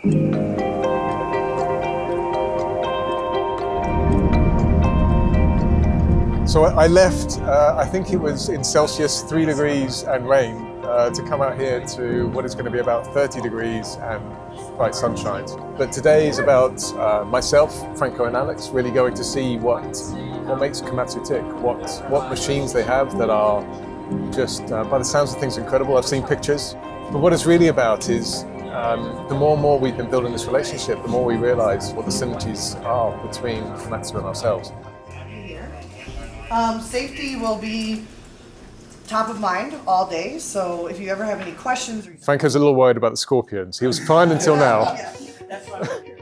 So I left, I think it was in Celsius, 3 degrees and rain, to come out here to what is going to be about 30 degrees and bright sunshine. But today is about myself, Franco and Alex, really going to see what makes Komatsu tick, what machines they have that are just, by the sounds of things, incredible. I've seen pictures. But what it's really about is the more and more we've been building this relationship, the more we realize what the synergies are between Komatsu and ourselves. Safety will be top of mind all day, so if you ever have any questions... Franco's a little worried about the scorpions. He was fine until now. Yeah, that's why we're here.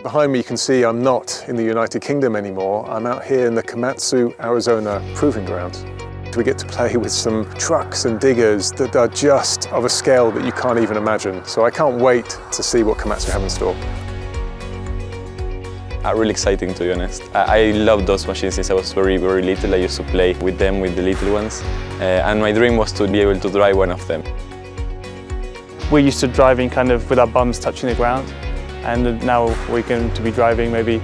Behind me you can see I'm not in the United Kingdom anymore. I'm out here in the Komatsu, Arizona proving grounds. We get to play with some trucks and diggers that are just of a scale that you can't even imagine. So I can't wait to see what Komatsu have in store. Really exciting, to be honest. I love those machines since I was very, very little. I used to play with them, with the little ones. And my dream was to be able to drive one of them. We're used to driving kind of with our bums touching the ground. And now we're going to be driving maybe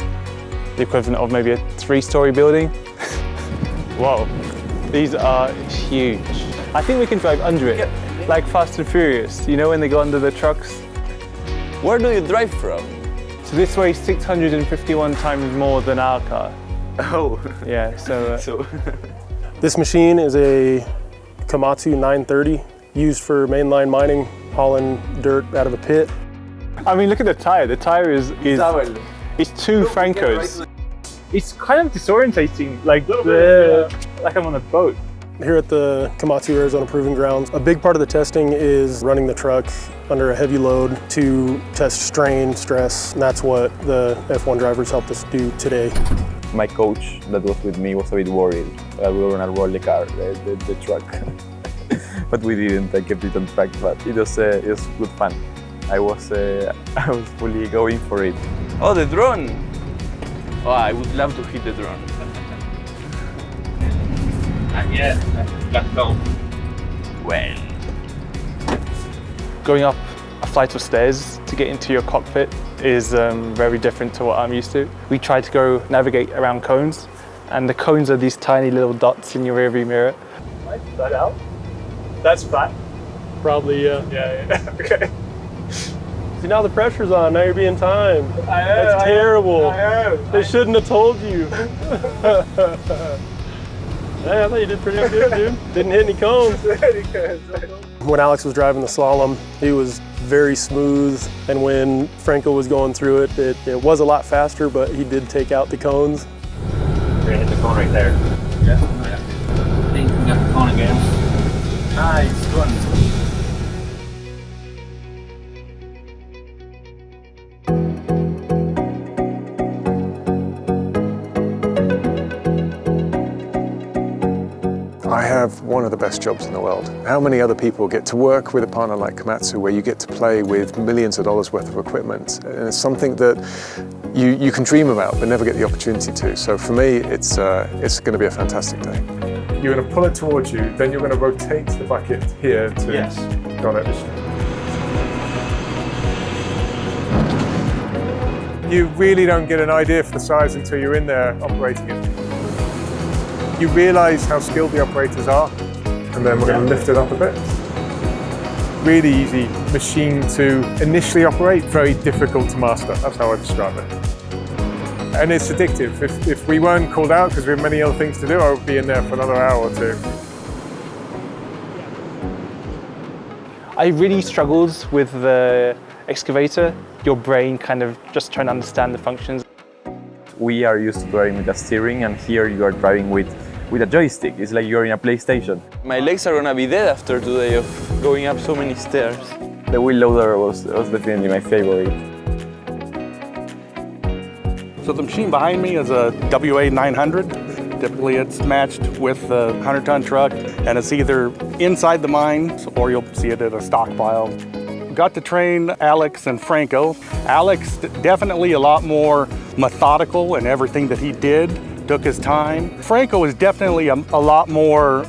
the equivalent of maybe a 3-story building. Wow, these are huge. I think we can drive under it, like Fast and Furious. You know when they go under the trucks? Where do you drive from? So this weighs 651 times more than our car. Oh. Yeah, so... This machine is a Komatsu 930 used for mainline mining, hauling dirt out of a pit. I mean, look at the tire. The tire is it's 2 Francos. It's kind of disorientating, like I'm on a boat. Here at the Komatsu, Arizona Proving Grounds, a big part of the testing is running the truck under a heavy load to test strain, stress, and that's what the F1 drivers helped us do today. My coach that was with me was a bit worried. We were going to roll the car, the truck. But we didn't, I kept it on track, but it was good fun. I was fully going for it. Oh, the drone! Oh, I would love to hit the drone. And yeah, let's go. Well. Going up a flight of stairs to get into your cockpit is very different to what I'm used to. We try to go navigate around cones, and the cones are these tiny little dots in your rearview mirror. Is that out? That's flat. Probably, yeah. Okay. See, now the pressure's on, now you're being timed. That's terrible. They shouldn't have told you. Hey, I thought you did pretty good, dude. Didn't hit any cones. When Alex was driving the slalom, he was very smooth, and when Franco was going through it, it was a lot faster, but he did take out the cones. You're gonna hit the cone right there. Yeah. I think we got the cone again. Nice, good. I have one of the best jobs in the world. How many other people get to work with a partner like Komatsu where you get to play with millions of dollars worth of equipment? And it's something that you can dream about but never get the opportunity to. So for me, it's going to be a fantastic day. You're going to pull it towards you, then you're going to rotate the bucket here to... Yes. Got it. You really don't get an idea for the size until you're in there operating it. You realise how skilled the operators are, and then we're going to lift it up a bit. Really easy machine to initially operate, very difficult to master. That's how I describe it. And it's addictive. If we weren't called out because we have many other things to do, I would be in there for another hour or two. I really struggled with the excavator. Your brain kind of just trying to understand the functions. We are used to driving with a steering, and here you are driving with a joystick. It's like you're in a PlayStation. My legs are gonna be dead after today of going up so many stairs. The wheel loader was definitely my favorite. So the machine behind me is a WA 900. Typically it's matched with a 100-ton truck, and it's either inside the mine or you'll see it at a stockpile. Got to train Alex and Franco. Alex definitely a lot more methodical in everything that he did, took his time. Franco is definitely a lot more,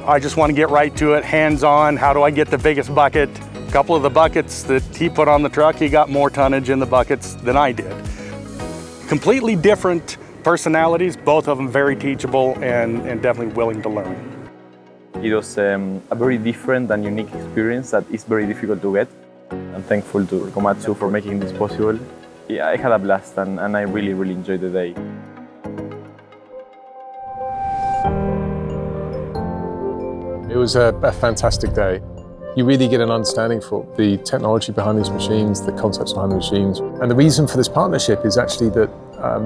I just want to get right to it, hands-on, how do I get the biggest bucket, couple of the buckets that he put on the truck, he got more tonnage in the buckets than I did. Completely different personalities, both of them very teachable and definitely willing to learn. It was a very different and unique experience that is very difficult to get. I'm thankful to Komatsu for making this possible. Yeah, I had a blast and I really, really enjoyed the day. It was a fantastic day. You really get an understanding for the technology behind these machines, the concepts behind the machines. And the reason for this partnership is actually that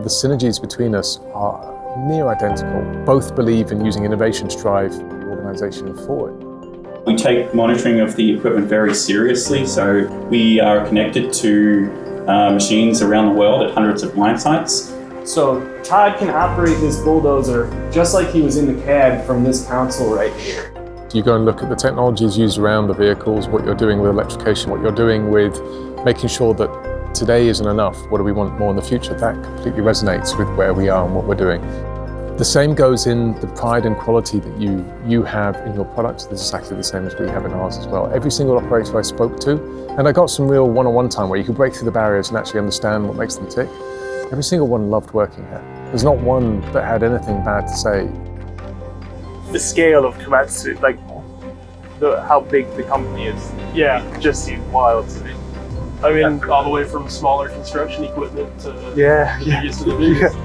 the synergies between us are near identical. Both believe in using innovation to drive the organization forward. We take monitoring of the equipment very seriously, so we are connected to machines around the world at hundreds of mine sites. So Todd can operate this bulldozer just like he was in the cab from this console right here. You go and look at the technologies used around the vehicles, what you're doing with electrification, what you're doing with making sure that today isn't enough, what do we want more in the future? That completely resonates with where we are and what we're doing. The same goes in the pride and quality that you have in your products. This is exactly the same as we have in ours as well. Every single operator I spoke to, and I got some real one-on-one time where you could break through the barriers and actually understand what makes them tick. Every single one loved working here. There's not one that had anything bad to say. The scale of Komatsu, like how big the company is, just seemed wild to me. I mean, all the way from smaller construction equipment to the biggest of the biggest.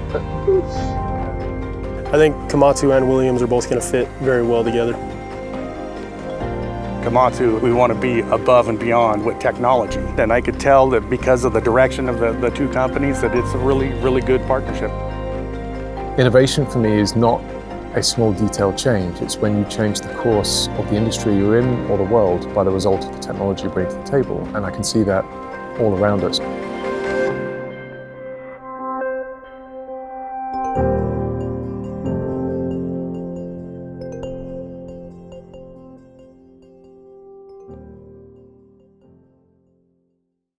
I think Komatsu and Williams are both going to fit very well together. Komatsu, we want to be above and beyond with technology. And I could tell that because of the direction of the two companies that it's a really, really good partnership. Innovation for me is not a small detailed change. It's when you change the course of the industry you're in or the world by the result of the technology you bring to the table. And I can see that all around us.